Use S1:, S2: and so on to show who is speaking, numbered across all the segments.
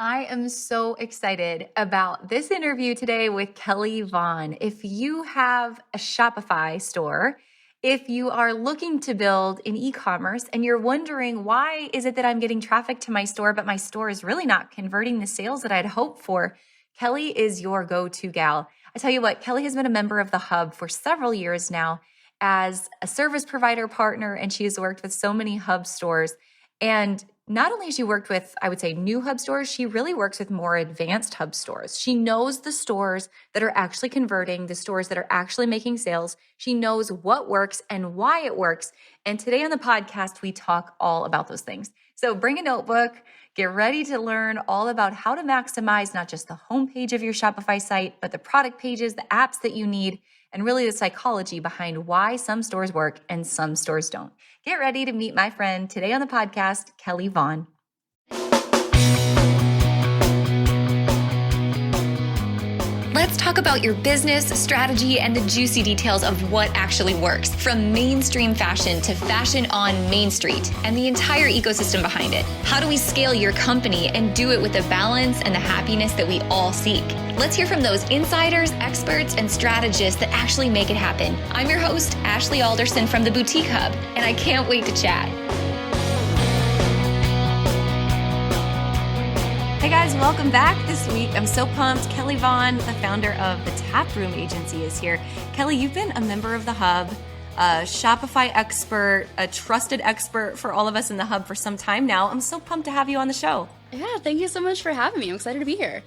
S1: I am so excited about this interview today with Kelly Vaughn. If you have a Shopify store, if you are looking to build an e-commerce and you're wondering why is it that I'm getting traffic to my store, but my store is really not converting the sales that I'd hoped for, Kelly is your go-to gal. I tell you what, Kelly has been a member of the Hub for several years now as a service provider partner, and she has worked with so many Hub stores. And not only has she worked with, I would say, new Hub stores, she really works with more advanced Hub stores. She knows the stores that are actually converting, the stores that are actually making sales. She knows what works and why it works. And today on the podcast, we talk all about those things. So bring a notebook, get ready to learn all about how to maximize not just the homepage of your Shopify site, but the product pages, the apps that you need, and really the psychology behind why some stores work and some stores don't. Get ready to meet my friend today on the podcast, Kelly Vaughn. Let's talk about your business, strategy, and the juicy details of what actually works, from mainstream fashion to fashion on Main Street, and the entire ecosystem behind it. How do we scale your company and do it with the balance and the happiness that we all seek? Let's hear from those insiders, experts, and strategists that actually make it happen. I'm your host, Ashley Alderson from the Boutique Hub, and I can't wait to chat. Hey guys, welcome back this week. I'm so pumped. Kelly Vaughn, the founder of the Taproom Agency, is here. Kelly, you've been a member of the Hub, a Shopify expert, a trusted expert for all of us in the Hub for some time now. I'm so pumped to have you on the show.
S2: Yeah, thank you so much for having me. I'm excited to be here.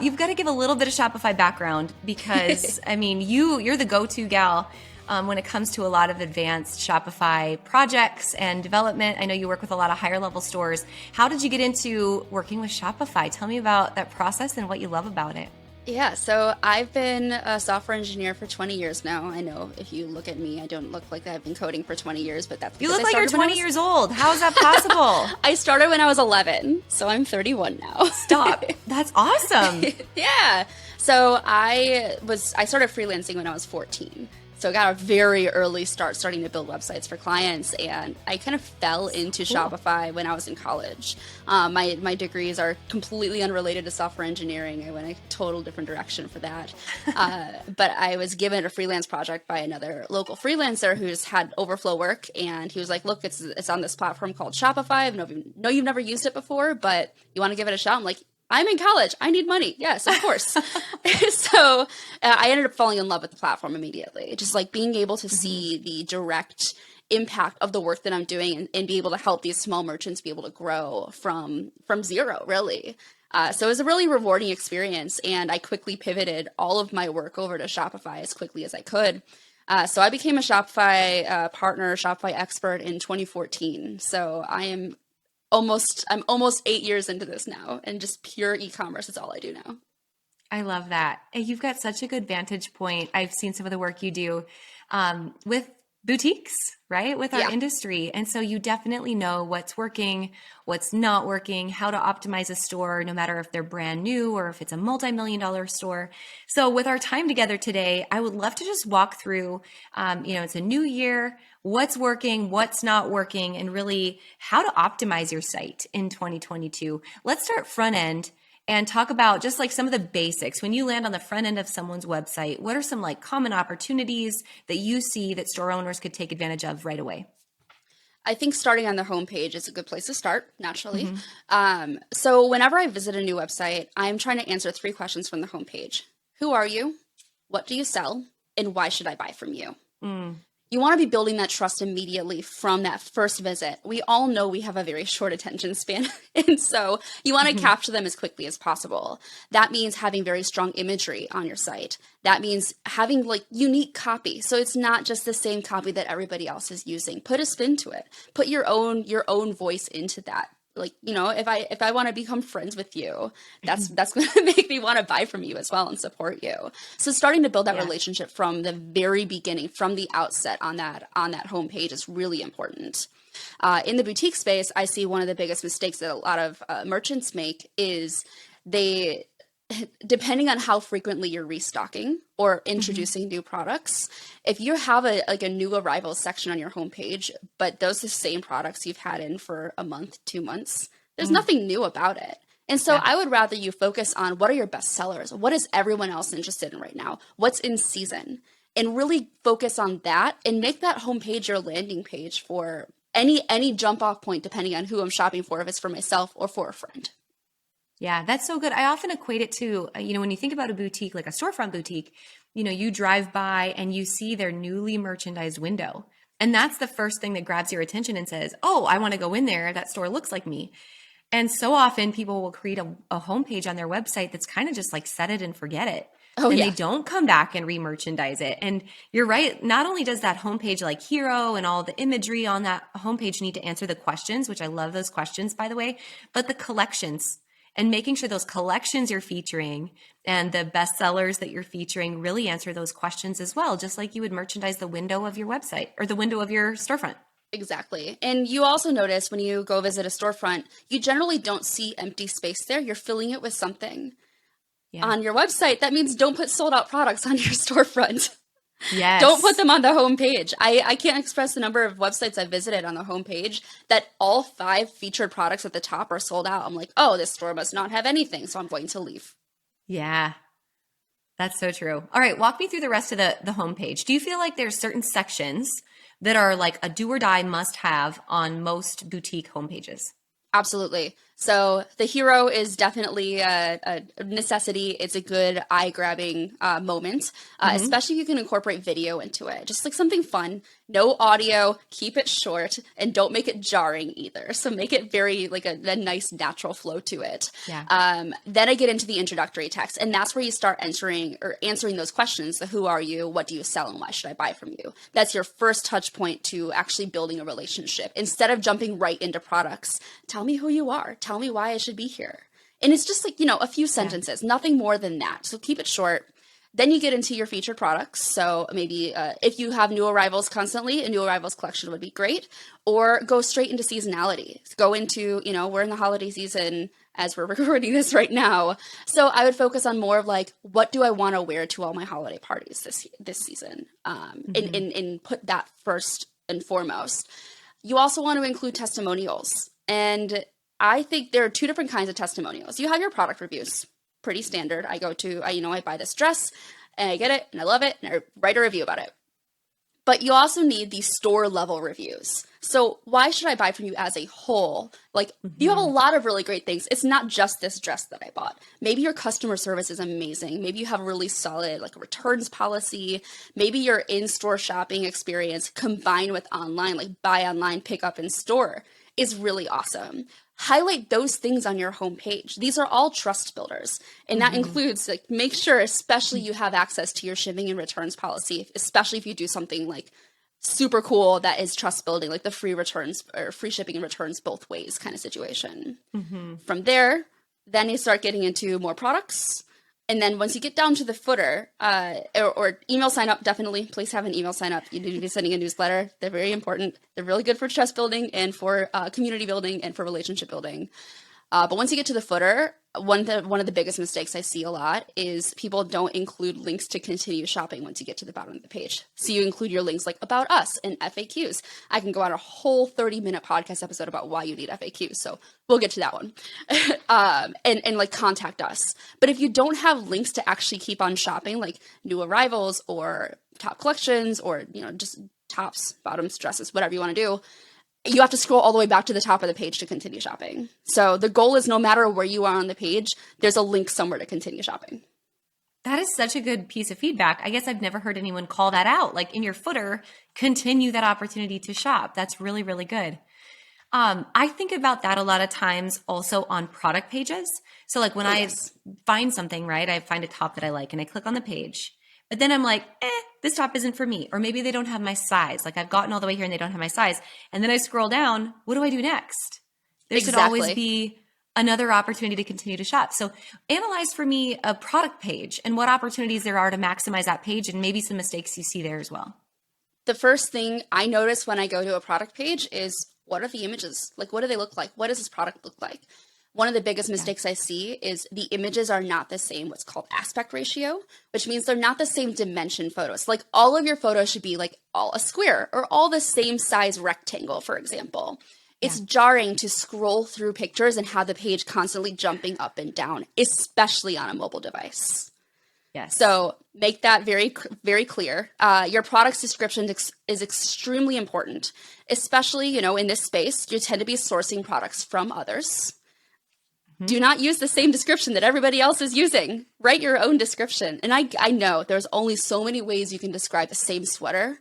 S1: You've got to give a little bit of Shopify background because, I mean, you're the go-to gal when it comes to a lot of advanced Shopify projects and development. I know you work with a lot of higher level stores. How did you get into working with Shopify? Tell me about that process and what you love about it.
S2: Yeah, so I've been a software engineer for 20 years now. I know if you look at me, I don't look like I've been coding for 20 years, but that's because
S1: you look like you're 20 years old. How is that possible?
S2: I started when I was 11, so I'm 31 now.
S1: Stop. That's awesome.
S2: Yeah. So I started freelancing when I was 14. So I got a very early start starting to build websites for clients, and I kind of fell into Shopify when I was in college. My degrees are completely unrelated to software engineering. I went a total different direction for that. But I was given a freelance project by another local freelancer who's had overflow work, and he was like, look, it's on this platform called Shopify. I know you've never used it before, but you want to give it a shot? I'm like, I'm in college. I need money. Yes, of course. So I ended up falling in love with the platform immediately. Just like being able to see the direct impact of the work that I'm doing and be able to help these small merchants be able to grow from zero, really. So it was a really rewarding experience. And I quickly pivoted all of my work over to Shopify as quickly as I could. So I became a Shopify partner, Shopify expert in 2014. So I'm almost 8 years into this now, and just pure e-commerce is all I do now.
S1: I love that. And you've got such a good vantage point. I've seen some of the work you do with boutiques, right? With our industry. And so you definitely know what's working, what's not working, how to optimize a store, no matter if they're brand new or if it's a multi-million-dollar store. So with our time together today, I would love to just walk through, it's a new year, what's working, what's not working, and really how to optimize your site in 2022. Let's start front end and talk about just like some of the basics. When you land on the front end of someone's website, what are some like common opportunities that you see that store owners could take advantage of right away?
S2: I think starting on the homepage is a good place to start, naturally. So whenever I visit a new website, I'm trying to answer 3 questions from the homepage. Who are you? What do you sell? And why should I buy from you? You want to be building that trust immediately from that first visit. We all know we have a very short attention span, and so you want to capture them as quickly as possible. That means having very strong imagery on your site. That means having like unique copy. So it's not just the same copy that everybody else is using. Put a spin to it. Put your own voice into that. Like, if I want to become friends with you, that's going to make me want to buy from you as well and support you. So starting to build that relationship from the very beginning, from the outset on that homepage is really important. In the boutique space, I see one of the biggest mistakes that a lot of merchants make is depending on how frequently you're restocking or introducing new products, if you have a new arrivals section on your homepage, but those are the same products you've had in for a month, 2 months, there's nothing new about it. And so
S1: Yeah.
S2: I would rather you focus on what are your best sellers? What is everyone else interested in right now? What's in season? And really focus on that and make that homepage your landing page for any jump off point, depending on who I'm shopping for, if it's for myself or for a friend.
S1: Yeah, that's so good. I often equate it to, when you think about a boutique, like a storefront boutique, you drive by and you see their newly merchandised window. And that's the first thing that grabs your attention and says, oh, I want to go in there. That store looks like me. And so often people will create a homepage on their website that's kind of just like set it and forget it.
S2: Oh,
S1: And
S2: yeah.
S1: they don't come back and re-merchandise it. And you're right. Not only does that homepage like hero and all the imagery on that homepage need to answer the questions, which I love those questions, by the way, but the collections and making sure those collections you're featuring and the best sellers that you're featuring really answer those questions as well, just like you would merchandise the window of your website or the window of your storefront.
S2: Exactly. And you also notice when you go visit a storefront, you generally don't see empty space there. You're filling it with something.
S1: Yeah.
S2: On your website, that means don't put sold out products on your storefront.
S1: Yes.
S2: Don't put them on the homepage. I can't express the number of websites I've visited on the homepage that all 5 featured products at the top are sold out. I'm like, oh, this store must not have anything, so I'm going to leave.
S1: Yeah. That's so true. All right, walk me through the rest of the homepage. Do you feel like there's certain sections that are like a do or die must have on most boutique homepages?
S2: Absolutely. So the hero is definitely a necessity. It's a good eye-grabbing moment, especially if you can incorporate video into it. Just like something fun, no audio, keep it short, and don't make it jarring either. So make it very like a nice natural flow to it.
S1: Yeah.
S2: Then I get into the introductory text, and that's where you start answering those questions. The who are you? What do you sell? And why should I buy from you? That's your first touch point to actually building a relationship. Instead of jumping right into products, tell me who you are. Tell me why I should be here. And it's just like, a few sentences, nothing more than that. So keep it short. Then you get into your featured products. So maybe if you have new arrivals constantly, a new arrivals collection would be great. Or go straight into seasonality. Go into, we're in the holiday season as we're recording this right now. So I would focus on more of like, what do I want to wear to all my holiday parties this season? And put that first and foremost. You also want to include testimonials. And I think there are 2 different kinds of testimonials. You have your product reviews, pretty standard. I buy this dress and I get it and I love it and I write a review about it. But you also need these store level reviews. So why should I buy from you as a whole? Like you have a lot of really great things. It's not just this dress that I bought. Maybe your customer service is amazing. Maybe you have a really solid like returns policy. Maybe your in-store shopping experience combined with online, like buy online, pick up in store is really awesome. Highlight those things on your homepage. These are all trust builders. And that includes like make sure especially you have access to your shipping and returns policy, especially if you do something like super cool that is trust building, like the free returns or free shipping and returns both ways kind of situation. From there, then you start getting into more products. And then once you get down to the footer, or email sign up, definitely, please have an email sign up. You need to be sending a newsletter. They're very important. They're really good for trust building and for community building and for relationship building. But once you get to the footer, one of the biggest mistakes I see a lot is people don't include links to continue shopping once you get to the bottom of the page. So you include your links like about us and FAQs. I can go on a whole 30-minute podcast episode about why you need FAQs. So we'll get to that one. And like contact us. But if you don't have links to actually keep on shopping, like new arrivals or top collections or, just tops, bottoms, dresses, whatever you want to do, you have to scroll all the way back to the top of the page to continue shopping. So the goal is no matter where you are on the page, there's a link somewhere to continue shopping.
S1: That is such a good piece of feedback. I guess I've never heard anyone call that out. Like in your footer, continue that opportunity to shop. That's really, really good. I think about that a lot of times also on product pages. So like when I find something, right, I find a top that I like and I click on the page. But then I'm like, this top isn't for me. Or maybe they don't have my size. Like I've gotten all the way here and they don't have my size. And then I scroll down. What do I do next? There should always be another opportunity to continue to shop. So analyze for me a product page and what opportunities there are to maximize that page and maybe some mistakes you see there as well.
S2: The first thing I notice when I go to a product page is what are the images? Like, what do they look like? What does this product look like? One of the biggest mistakes I see is the images are not the same, what's called aspect ratio, which means they're not the same dimension photos. Like all of your photos should be like all a square or all the same size rectangle, for example. It's jarring to scroll through pictures and have the page constantly jumping up and down, especially on a mobile device.
S1: Yes.
S2: So make that very, very clear. Your product's description is extremely important, especially, in this space, you tend to be sourcing products from others. Do not use the same description that everybody else is using. Write your own description. And I know there's only so many ways you can describe the same sweater.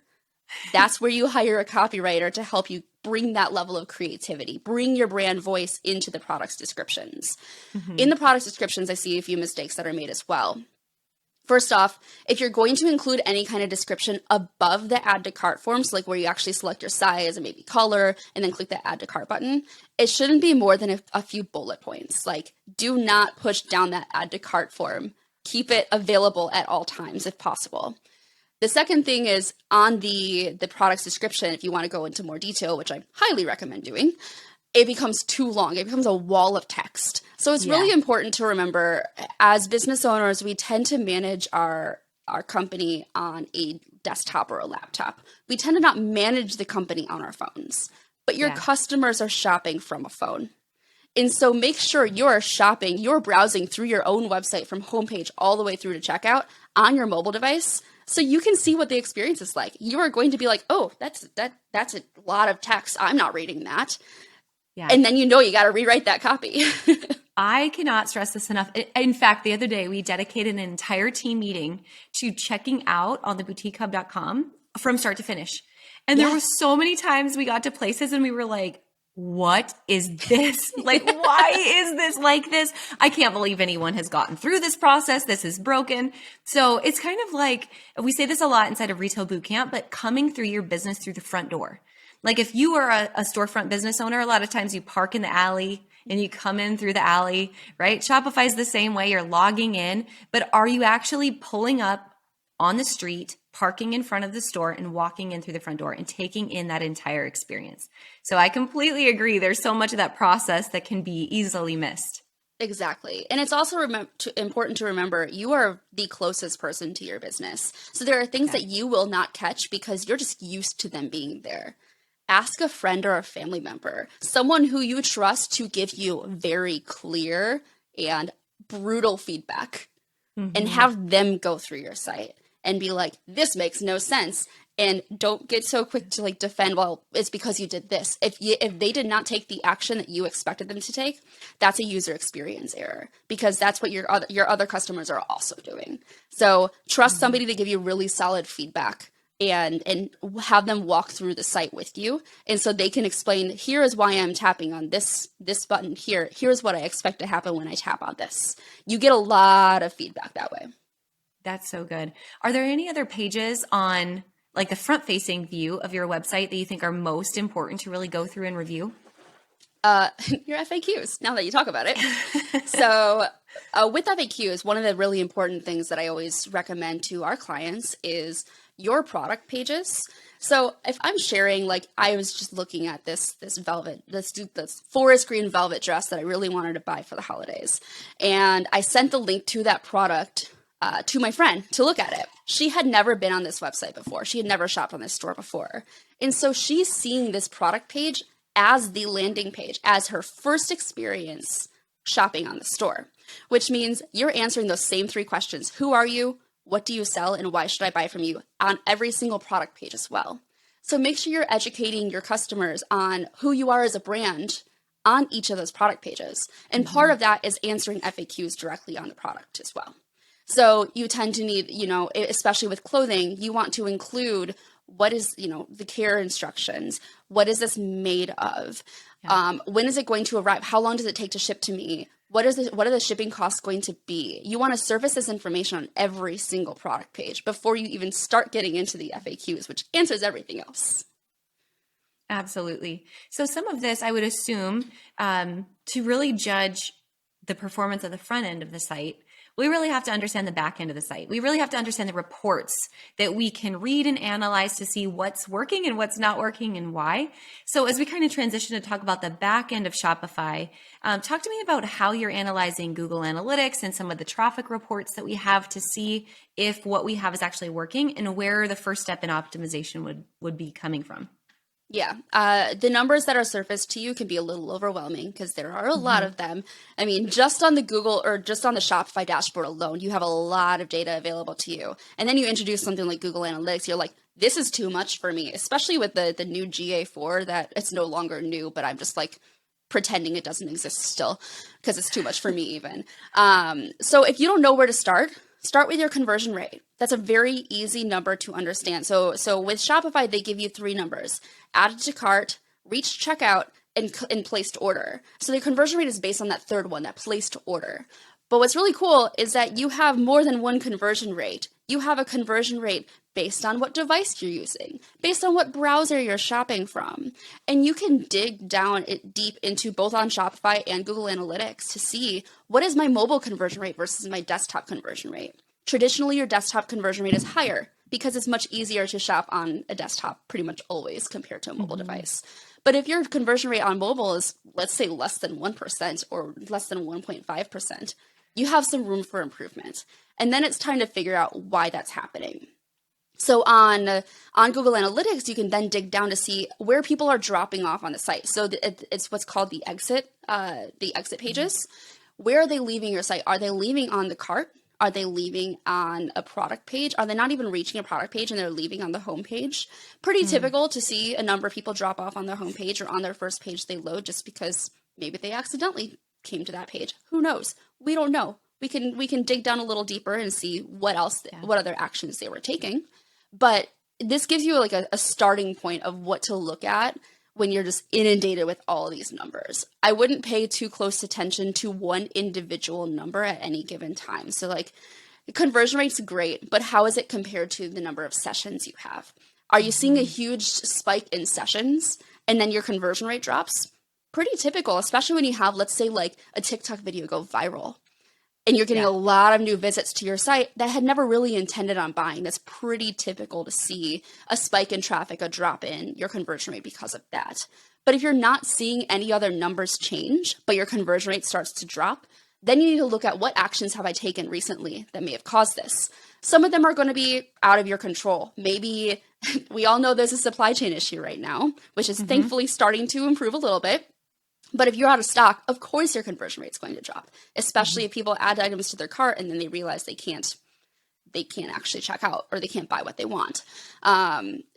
S2: That's where you hire a copywriter to help you bring that level of creativity, bring your brand voice into the product's descriptions. In the product descriptions, I see a few mistakes that are made as well. First off, if you're going to include any kind of description above the add to cart form, so like where you actually select your size and maybe color and then click the add to cart button, it shouldn't be more than a few bullet points. Like, do not push down that add to cart form. Keep it available at all times if possible. The second thing is on the product's description, if you want to go into more detail, which I highly recommend doing, it becomes too long. It becomes a wall of text. So it's really important to remember, as business owners, we tend to manage our company on a desktop or a laptop. We tend to not manage the company on our phones, but your customers are shopping from a phone. And so make sure you're browsing through your own website from homepage all the way through to checkout on your mobile device, so you can see what the experience is like. You are going to be like, oh, that's a lot of text. I'm not reading that. Yeah. And then you got to rewrite that copy.
S1: I cannot stress this enough. In fact, the other day we dedicated an entire team meeting to checking out on the boutiquehub.com from start to finish. And there were so many times we got to places and we were like, what is this? Like, why is this like this? I can't believe anyone has gotten through this process. This is broken. So it's kind of like, we say this a lot inside of Retail Bootcamp, but coming through your business through the front door. Like if you are a storefront business owner, a lot of times you park in the alley and you come in through the alley, right? Shopify is the same way. You're logging in, but are you actually pulling up on the street, parking in front of the store and walking in through the front door and taking in that entire experience? So I completely agree. There's so much of that process that can be easily missed.
S2: Exactly. And it's also important to remember you are the closest person to your business. So there are things that you will not catch because you're just used to them being there. Ask a friend or a family member, someone who you trust, to give you very clear and brutal feedback, and have them go through your site and be like, this makes no sense. And don't get so quick to like defend, well, it's because you did this. If they did not take the action that you expected them to take, that's a user experience error, because that's what your other customers are also doing. So trust somebody to give you really solid feedback and have them walk through the site with you. And so they can explain, here is why I'm tapping on this button here. Here's what I expect to happen when I tap on this. You get a lot of feedback that way.
S1: That's so good. Are there any other pages on like the front facing view of your website that you think are most important to really go through and review?
S2: Your FAQs, now that you talk about it. So with FAQs, one of the really important things that I always recommend to our clients is your product pages. So if I'm sharing, like I was just looking at this forest green velvet dress that I really wanted to buy for the holidays. And I sent the link to that product to my friend to look at it. She had never been on this website before. She had never shopped on this store before. And so she's seeing this product page as the landing page, as her first experience shopping on the store, which means you're answering those same three questions. Who are you? What do you sell? And why should I buy from you? On every single product page as well. So make sure you're educating your customers on who you are as a brand on each of those product pages. And part of that is answering FAQs directly on the product as well. So you tend to need, especially with clothing, you want to include what is, the care instructions. What is this made of? Yeah. When is it going to arrive? How long does it take to ship to me? What are the shipping costs going to be? You want to surface this information on every single product page before you even start getting into the FAQs, which answers everything else.
S1: Absolutely. So some of this, I would assume, to really judge the performance of the front end of the site, we really have to understand the back end of the site. We really have to understand the reports that we can read and analyze to see what's working and what's not working and why. So as we kind of transition to talk about the back end of Shopify, talk to me about how you're analyzing Google Analytics and some of the traffic reports that we have to see if what we have is actually working and where the first step in optimization would be coming from.
S2: Yeah. The numbers that are surfaced to you can be a little overwhelming because there are a lot of them. I mean, just on the Google or just on the Shopify dashboard alone, you have a lot of data available to you. And then you introduce something like Google Analytics, you're like, this is too much for me, especially with the new GA4 that it's no longer new, but I'm just like pretending it doesn't exist still because it's too much for me even. So if you don't know where to start with your conversion rate. That's a very easy number to understand. So with Shopify, they give you 3 numbers: added to cart, reached checkout, and placed order. So the conversion rate is based on that third one, that placed order. But what's really cool is that you have more than one conversion rate. You have a conversion rate based on what device you're using, based on what browser you're shopping from. And you can dig down it deep into both on Shopify and Google Analytics to see what is my mobile conversion rate versus my desktop conversion rate. Traditionally, your desktop conversion rate is higher because it's much easier to shop on a desktop pretty much always compared to a mobile device. But if your conversion rate on mobile is, let's say, less than 1% or less than 1.5%, you have some room for improvement. And then it's time to figure out why that's happening. So on Google Analytics, you can then dig down to see where people are dropping off on the site. So it's what's called the exit pages. Where are they leaving your site? Are they leaving on the cart? Are they leaving on a product page? Are they not even reaching a product page and they're leaving on the home page? Pretty typical to see a number of people drop off on their home page or on their first page they load just because maybe they accidentally came to that page. Who knows? We don't know. We can dig down a little deeper and see what other actions they were taking. But this gives you like a starting point of what to look at when you're just inundated with all of these numbers. I wouldn't pay too close attention to one individual number at any given time. So like conversion rate's great, but how is it compared to the number of sessions you have? Are you seeing a huge spike in sessions and then your conversion rate drops? Pretty typical, especially when you have, let's say, like a TikTok video go viral and you're getting a lot of new visits to your site that had never really intended on buying. That's pretty typical to see a spike in traffic, a drop in your conversion rate because of that. But if you're not seeing any other numbers change, but your conversion rate starts to drop, then you need to look at what actions have I taken recently that may have caused this. Some of them are going to be out of your control. Maybe we all know there's a supply chain issue right now, which is thankfully starting to improve a little bit. But if you're out of stock, of course your conversion rate is going to drop, especially if people add items to their cart and then they realize they can't actually check out or they can't buy what they want.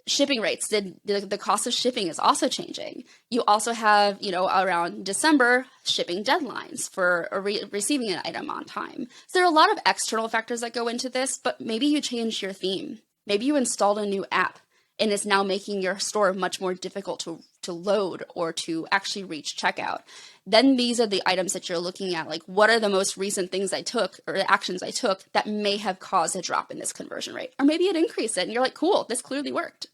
S2: Shipping rates, the cost of shipping is also changing. You also have, around December, shipping deadlines for receiving an item on time. So there are a lot of external factors that go into this, but maybe you changed your theme. Maybe you installed a new app and it's now making your store much more difficult to load or to actually reach checkout. Then these are the items that you're looking at, like what are the most recent things I took or the actions I took that may have caused a drop in this conversion rate? Or maybe it increased it and you're like, cool, this clearly worked.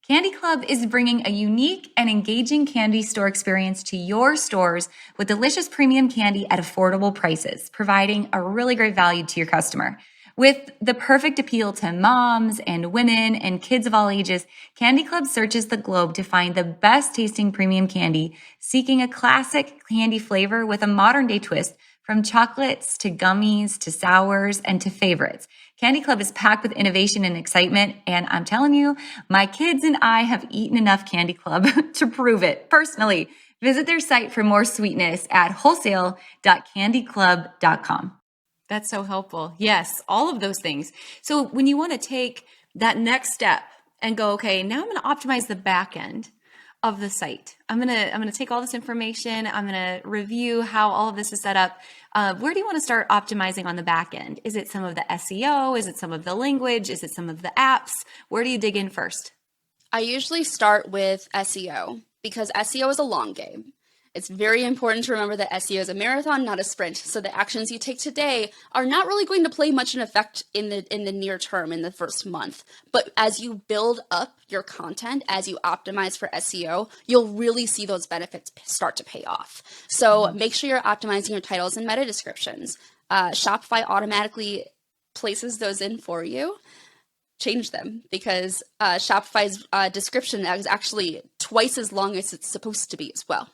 S1: Candy Club is bringing a unique and engaging candy store experience to your stores with delicious premium candy at affordable prices, providing a really great value to your customer. With the perfect appeal to moms and women and kids of all ages, Candy Club searches the globe to find the best tasting premium candy, seeking a classic candy flavor with a modern day twist, from chocolates to gummies to sours and to favorites. Candy Club is packed with innovation and excitement, and I'm telling you, my kids and I have eaten enough Candy Club to prove it personally. Visit their site for more sweetness at wholesale.candyclub.com.
S3: That's so helpful. Yes, all of those things. So when you want to take that next step and go, okay, now I'm going to optimize the back end of the site. I'm going to take all this information. I'm going to review how all of this is set up. Where do you want to start optimizing on the back end? Is it some of the SEO? Is it some of the language? Is it some of the apps? Where do you dig in first?
S2: I usually start with SEO because SEO is a long game. It's very important to remember that SEO is a marathon, not a sprint. So the actions you take today are not really going to play much in effect in the near term, in the first month. But as you build up your content, as you optimize for SEO, you'll really see those benefits start to pay off. So make sure you're optimizing your titles and meta descriptions. Shopify automatically places those in for you. Change them because Shopify's description is actually twice as long as it's supposed to be as well.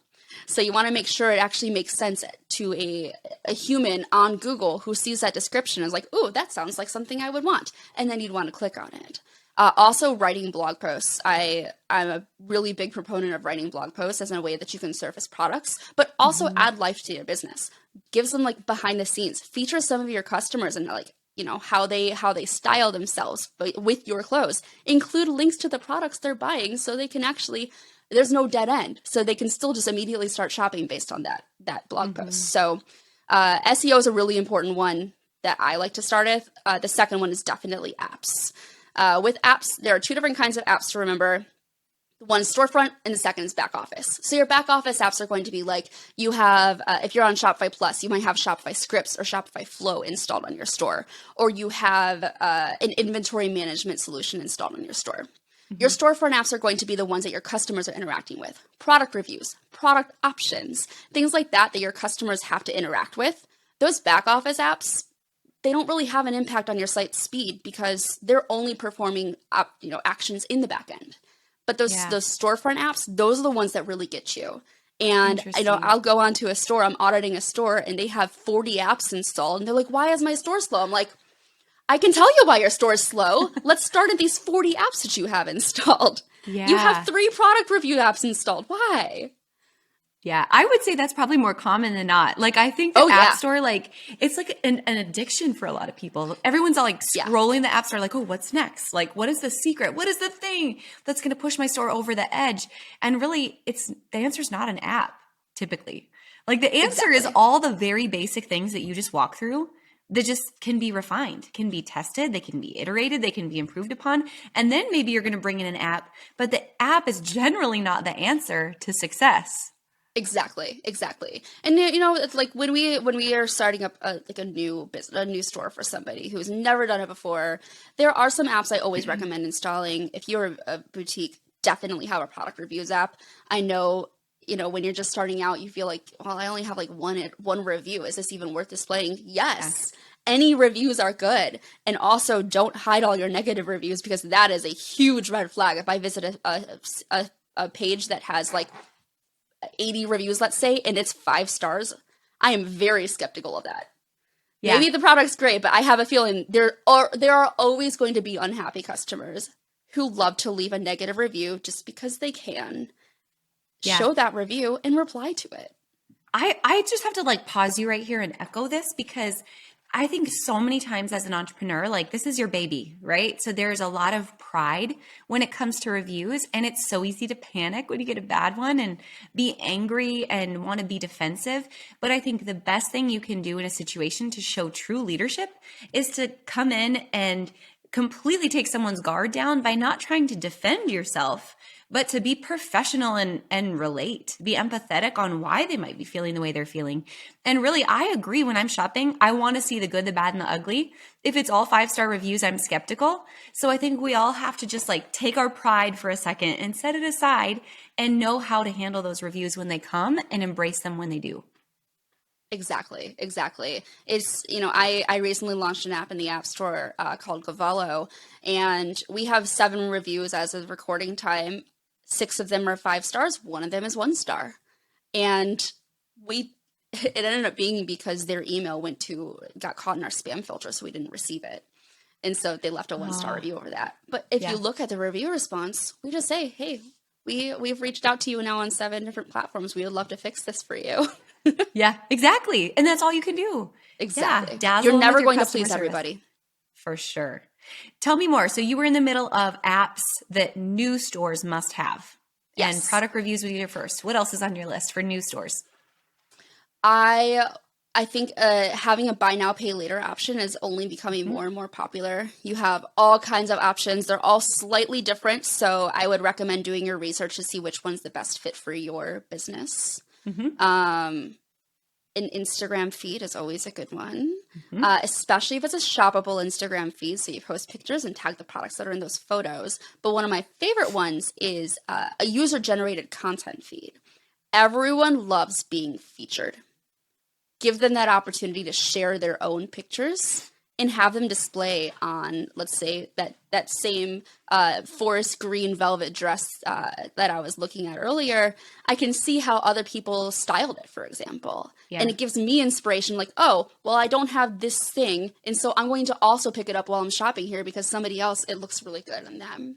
S2: So you want to make sure it actually makes sense to a human on Google who sees that description and is like, ooh, that sounds like something I would want. And then you'd want to click on it. Also, writing blog posts. I'm a really big proponent of writing blog posts as a way that you can surface products, but also add life to your business. Give some like behind the scenes. Feature some of your customers and like, you know, how they style themselves with your clothes. Include links to the products they're buying so they can actually, there's no dead end. So they can still just immediately start shopping based on that blog post. So SEO is a really important one that I like to start with. The second one is definitely apps. With apps, there are two different kinds of apps to remember. One is storefront and the second is back office. So your back office apps are going to be like you have, if you're on Shopify Plus, you might have Shopify Scripts or Shopify Flow installed on your store, or you have an inventory management solution installed on your store. Your storefront apps are going to be the ones that your customers are interacting with. Product reviews, product options, things like that your customers have to interact with. Those back office apps, they don't really have an impact on your site's speed because they're only performing actions in the back end. But those storefront apps, those are the ones that really get you. And I'll go onto a store, I'm auditing a store, and they have 40 apps installed, and they're like, "Why is my store slow?" I'm like, "I can tell you why your store is slow. Let's start at these 40 apps that you have installed.
S3: Yeah.
S2: You have 3 product review apps installed. Why?"
S3: Yeah, I would say that's probably more common than not. Like, I think the App Store, like, it's like an addiction for a lot of people. Everyone's all like scrolling the App Store, like, oh, what's next? Like, what is the secret? What is the thing that's going to push my store over the edge? And really, the answer's not an app, typically. Like, the answer is all the very basic things that you just walk through that just can be refined, can be tested, they can be iterated, they can be improved upon. And then maybe you're going to bring in an app, but the app is generally not the answer to success.
S2: Exactly. And it's like when we are starting up a new business, a new store for somebody who's never done it before, there are some apps I always recommend installing. If you're a boutique, definitely have a product reviews app. I know, when you're just starting out, you feel like, well, I only have like one review. Is this even worth displaying? Yes. Any reviews are good. And also don't hide all your negative reviews because that is a huge red flag. If I visit a page that has like 80 reviews, let's say, and it's 5 stars, I am very skeptical of that. Yeah. Maybe the product's great, but I have a feeling there are always going to be unhappy customers who love to leave a negative review just because they can. Show that review and reply to it.
S3: I just have to like pause you right here and echo this because I think so many times as an entrepreneur, like this is your baby, right? So there's a lot of pride when it comes to reviews, and it's so easy to panic when you get a bad one and be angry and want to be defensive. But I think the best thing you can do in a situation to show true leadership is to come in and completely take someone's guard down by not trying to defend yourself, but to be professional and relate, be empathetic on why they might be feeling the way they're feeling. And really, I agree when I'm shopping, I want to see the good, the bad, and the ugly. If it's all 5-star reviews, I'm skeptical. So I think we all have to just like take our pride for a second and set it aside and know how to handle those reviews when they come and embrace them when they do.
S2: Exactly. It's, I recently launched an app in the App Store called Cavallo, and we have 7 reviews as of recording time. 6 of them are 5 stars. 1 of them is 1 star. And it ended up being because their email got caught in our spam filter, so we didn't receive it. And so they left a 1-star review over that. But if you look at the review response, we just say, hey, we've reached out to you now on 7 different platforms. We would love to fix this for you.
S3: Yeah, exactly. And that's all you can do.
S2: Exactly.
S3: Yeah,
S2: you're never going to please everybody.
S3: For sure. Tell me more. So you were in the middle of apps that new stores must have. Yes. And product reviews would be your first. What else is on your list for new stores?
S2: I think having a buy now, pay later option is only becoming more and more popular. You have all kinds of options. They're all slightly different. So I would recommend doing your research to see which one's the best fit for your business. An Instagram feed is always a good one, especially if it's a shoppable Instagram feed. So you post pictures and tag the products that are in those photos. But one of my favorite ones is a user-generated content feed. Everyone loves being featured. Give them that opportunity to share their own pictures and have them display on, let's say, that same forest green velvet dress that I was looking at earlier, I can see how other people styled it, for example.
S3: Yeah.
S2: And it gives me inspiration, like, oh, well, I don't have this thing, and so I'm going to also pick it up while I'm shopping here because somebody else, it looks really good on them.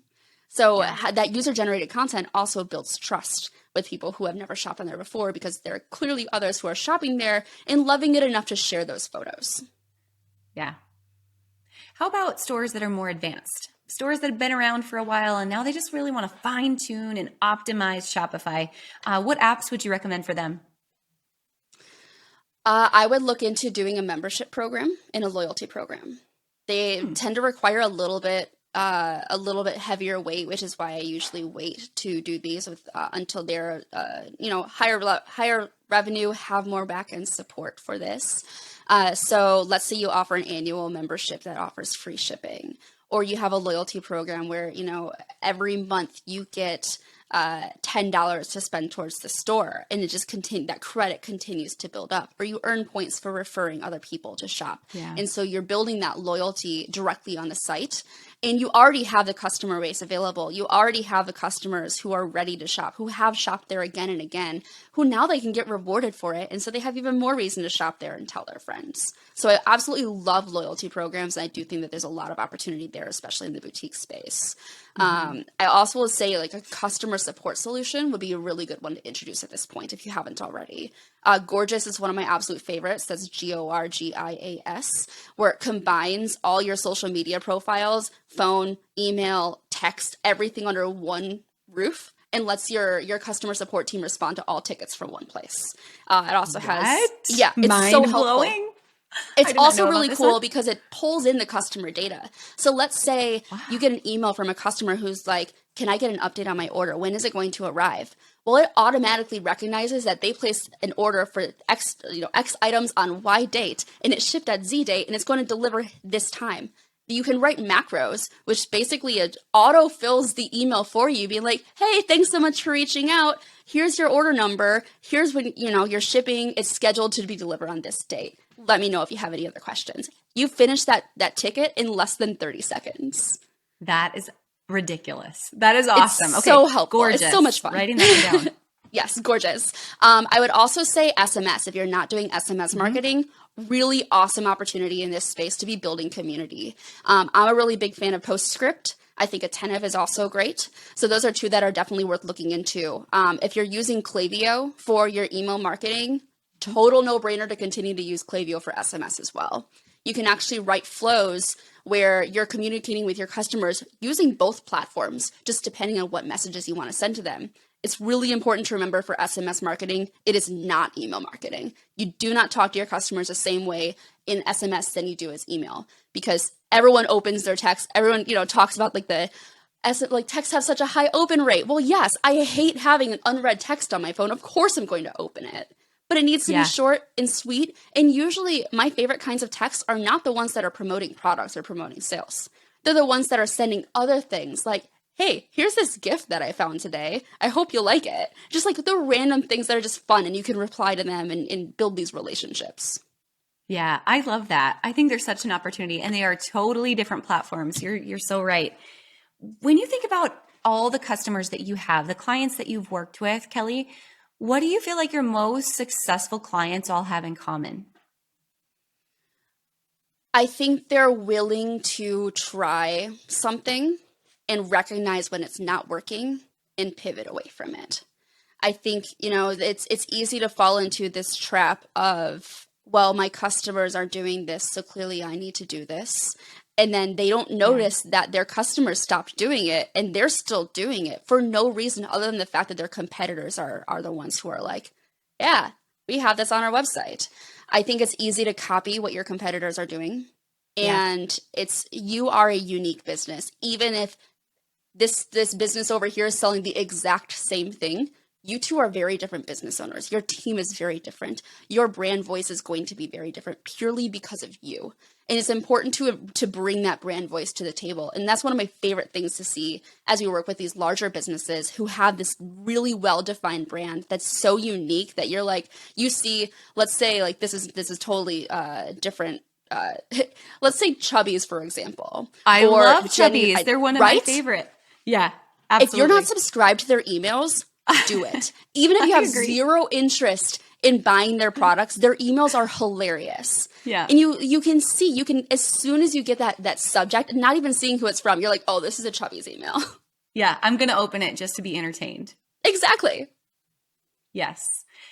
S2: So that user-generated content also builds trust with people who have never shopped on there before, because there are clearly others who are shopping there and loving it enough to share those photos.
S3: Yeah. How about stores that are more advanced? Stores that have been around for a while and now they just really want to fine tune and optimize Shopify. What apps would you recommend for them?
S2: I would look into doing a membership program and a loyalty program. They tend to require a little bit heavier weight, which is why I usually wait to do these until they're higher revenue, have more back-end support for this. So let's say you offer an annual membership that offers free shipping, or you have a loyalty program where, every month you get $10 to spend towards the store, and it just that credit continues to build up, or you earn points for referring other people to shop.
S3: Yeah.
S2: And so you're building that loyalty directly on the site, and you already have the customer base available. You already have the customers who are ready to shop, who have shopped there again and again, who now they can get rewarded for it. And so they have even more reason to shop there and tell their friends. So I absolutely love loyalty programs. And I do think that there's a lot of opportunity there, especially in the boutique space. I also will say, like, a customer support solution would be a really good one to introduce at this point if you haven't already. Gorgias is one of my absolute favorites. That's Gorgias, where it combines all your social media profiles, phone, email, text, everything under one roof, and lets your customer support team respond to all tickets from one place. It also has, it's
S3: mind
S2: so helpful.
S3: blowing.
S2: It's also really cool because it pulls in the customer data. So let's say you get an email from a customer who's like, can I get an update on my order? When is it going to arrive? Well, it automatically recognizes that they placed an order for X items on Y date, and it shipped at Z date, and it's going to deliver this time. You can write macros, which basically it auto fills the email for you, being like, hey, thanks so much for reaching out. Here's your order number. Here's when, your shipping is scheduled to be delivered on this date. Let me know if you have any other questions. You finish that ticket in less than 30 seconds.
S3: That is ridiculous. That is awesome.
S2: It's so helpful.
S3: Gorgeous.
S2: It's so much fun.
S3: Writing that one down.
S2: Yes, gorgeous. I would also say SMS. If you're not doing SMS marketing, really awesome opportunity in this space to be building community. I'm a really big fan of PostScript. I think Attentive is also great. So those are two that are definitely worth looking into. If you're using Klaviyo for your email marketing, total no-brainer to continue to use Klaviyo for SMS as well. You can actually write flows where you're communicating with your customers using both platforms, just depending on what messages you want to send to them. It's really important to remember for SMS marketing, it is not email marketing. You do not talk to your customers the same way in SMS than you do as email, because everyone opens their text. Everyone, talks about texts have such a high open rate. Well, yes, I hate having an unread text on my phone. Of course I'm going to open it. But it needs to be short and sweet. And usually my favorite kinds of texts are not the ones that are promoting products or promoting sales. They're the ones that are sending other things like, hey, here's this gift that I found today. I hope you'll like it. Just like the random things that are just fun, and you can reply to them and build these relationships.
S3: Yeah, I love that. I think there's such an opportunity, and they are totally different platforms. You're so right. When you think about all the customers that you have, the clients that you've worked with, Kelly, what do you feel like your most successful clients all have in common?
S2: I think they're willing to try something and recognize when it's not working and pivot away from it. I think, it's easy to fall into this trap of, well, my customers are doing this, so clearly I need to do this. And then they don't notice that their customers stopped doing it, and they're still doing it for no reason other than the fact that their competitors are the ones who are like, yeah, we have this on our website. I think it's easy to copy what your competitors are doing. And you are a unique business. Even if this business over here is selling the exact same thing, you two are very different business owners. Your team is very different. Your brand voice is going to be very different purely because of you. And it's important to bring that brand voice to the table. And that's one of my favorite things to see as we work with these larger businesses who have this really well-defined brand that's so unique that you're like, you see, let's say like this is totally different let's say Chubbies, for example.
S3: I
S2: or
S3: love
S2: Jenny,
S3: Chubbies. They're one of
S2: right?
S3: my favorite. Yeah,
S2: If
S3: absolutely.
S2: you're not subscribed to their emails, do it. Even if you
S3: I
S2: have
S3: agree.
S2: zero interest in buying their products, their emails are hilarious.
S3: Yeah.
S2: And you can see, as soon as you get that subject, not even seeing who it's from, you're like, oh, this is a Chubbies email.
S3: Yeah, I'm going to open it just to be entertained.
S2: Exactly.
S3: Yes,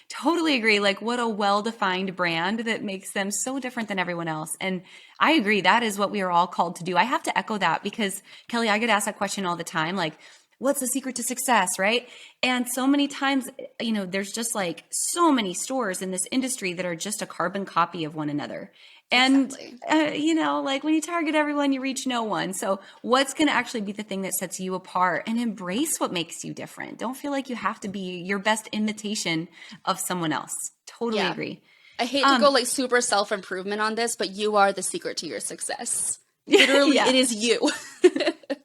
S3: totally agree. Like, what a well-defined brand that makes them so different than everyone else. And I agree. That is what we are all called to do. I have to echo that because, Kelly, I get asked that question all the time. Like, what's the secret to success, right? And so many times, there's just like so many stores in this industry that are just a carbon copy of one another. And,
S2: Exactly.
S3: like when you target everyone, you reach no one. So what's going to actually be the thing that sets you apart, and embrace what makes you different? Don't feel like you have to be your best imitation of someone else. Totally agree.
S2: I hate to go like super self-improvement on this, but you are the secret to your success. Literally, It is you.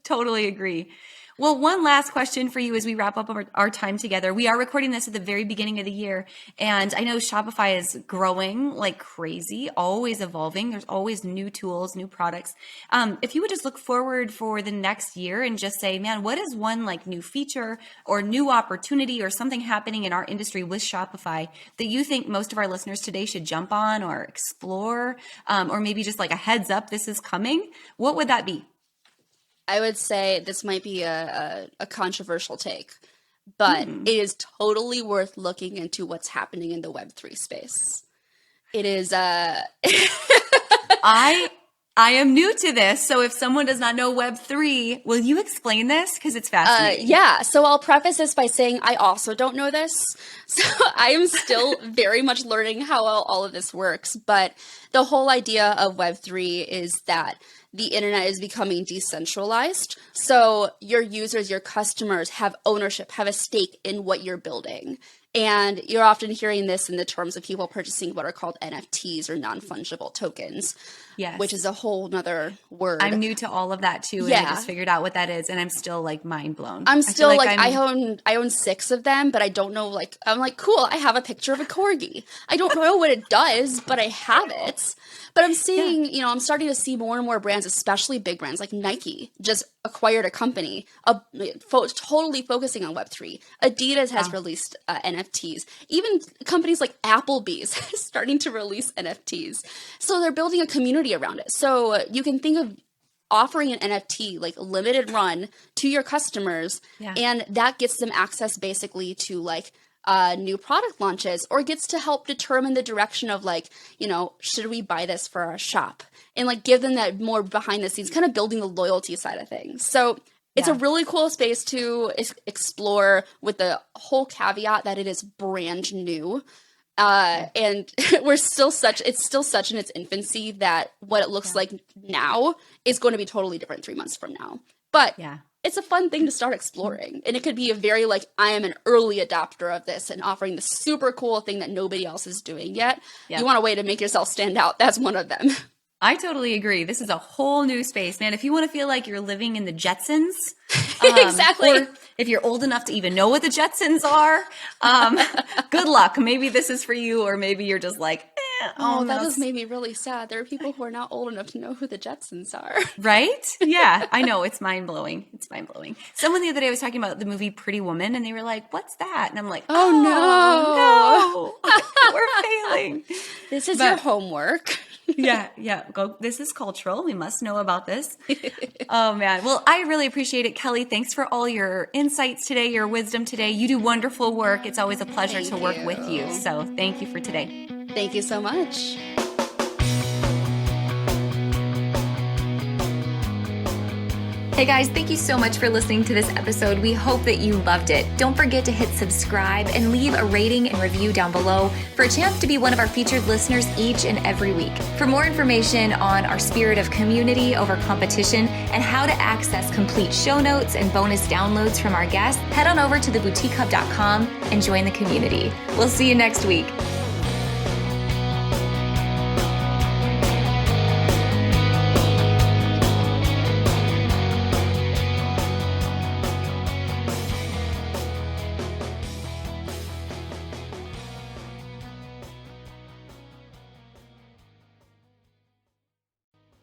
S3: Totally agree. Well, one last question for you as we wrap up our time together. We are recording this at the very beginning of the year, and I know Shopify is growing like crazy, always evolving. There's always new tools, new products. If you would just look forward for the next year and just say, man, what is one like new feature or new opportunity or something happening in our industry with Shopify that you think most of our listeners today should jump on or explore, or maybe just like a heads up, this is coming? What would that be?
S2: I would say this might be a controversial take, but it is totally worth looking into what's happening in the Web3 space. It is
S3: I am new to this, so if someone does not know Web3, will you explain this? Because it's fascinating.
S2: Yeah, so I'll preface this by saying I also don't know this. So I am still very much learning how all of this works. But the whole idea of Web3 is that the internet is becoming decentralized. So your users, your customers have ownership, have a stake in what you're building. And you're often hearing this in the terms of people purchasing what are called NFTs or non-fungible tokens,
S3: Yes.
S2: which is a whole nother word.
S3: I'm new to all of that too, and I just figured out what that is, and I'm still like mind blown.
S2: I'm still I own 6 of them, but I don't know, like, I'm like, cool, I have a picture of a corgi. I don't know what it does, but I have it. But I'm seeing, I'm starting to see more and more brands, especially big brands like Nike, just acquired a company totally focusing on Web3. Adidas has released NFTs. Even companies like Applebee's starting to release NFTs. So they're building a community around it. So you can think of offering an NFT, like limited run, to your customers, and that gets them access basically to like new product launches, or gets to help determine the direction of like, should we buy this for our shop, and like give them that more behind the scenes, kind of building the loyalty side of things. So it's a really cool space to explore, with the whole caveat that it is brand new. And it's still such in its infancy that what it looks like now is going to be totally different 3 months from now. But it's a fun thing to start exploring. And it could be a very like, I am an early adopter of this and offering the super cool thing that nobody else is doing yet. You want a way to make yourself stand out. That's one of them.
S3: I totally agree. This is a whole new space, man. If you want to feel like you're living in the Jetsons,
S2: exactly.
S3: Or if you're old enough to even know what the Jetsons are, good luck. Maybe this is for you, or maybe you're just like,
S2: that just made me really sad. There are people who are not old enough to know who the Jetsons are.
S3: Right? Yeah, I know. It's mind blowing. It's mind blowing. Someone the other day was talking about the movie Pretty Woman, and they were like, "What's that?" And I'm like, "Oh no, we're failing.
S2: This is your homework."
S3: Yeah. Go. This is cultural. We must know about this. Oh man. Well, I really appreciate it, Kelly. Thanks for all your insights today, your wisdom today. You do wonderful work. It's always a pleasure to work with you. So thank you for today.
S2: Thank you so much.
S1: Hey guys, thank you so much for listening to this episode. We hope that you loved it. Don't forget to hit subscribe and leave a rating and review down below for a chance to be one of our featured listeners each and every week. For more information on our spirit of community over competition and how to access complete show notes and bonus downloads from our guests, head on over to theboutiquehub.com and join the community. We'll see you next week.